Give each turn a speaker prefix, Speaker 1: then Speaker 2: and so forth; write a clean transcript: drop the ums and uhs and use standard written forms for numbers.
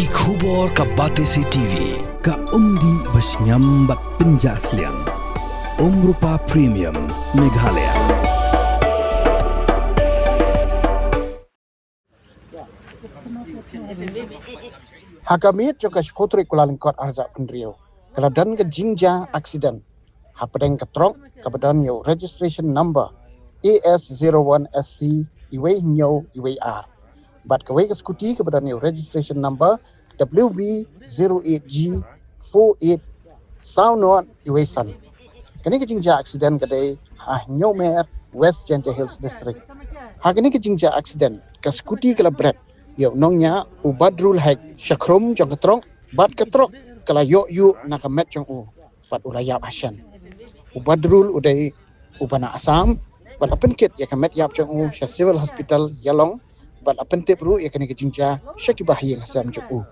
Speaker 1: Ki khubor ka Batesi TV.
Speaker 2: Ka umdi basnyambak penjaslian. Rupa Premium Meghalaya.
Speaker 3: Hakamit juga sepotri kulalin kot arzak pendriau. Keladan ke jingja aksiden. Hapadeng ketrok kebadan yo registration number AS01SC iwe nyo iwe R. Bat kawai ke skuti kebadan yo registration number WB08G48 Saunon iwe san. Kini ke jingja aksiden kedai nyo mer West Gentle Hills District. Hakini ke jingja aksiden ke skuti kelabret yo nongnya ubadrul hek syakrum jong ketrok bat ketrok kala yo yu nakamet jong bat ulayap asyan ubadrul udai ubana asam bat apenkit ya kamet yap jong sya civil hospital yalong bat apentip ru ya kini kejingja syakibah yang asam jong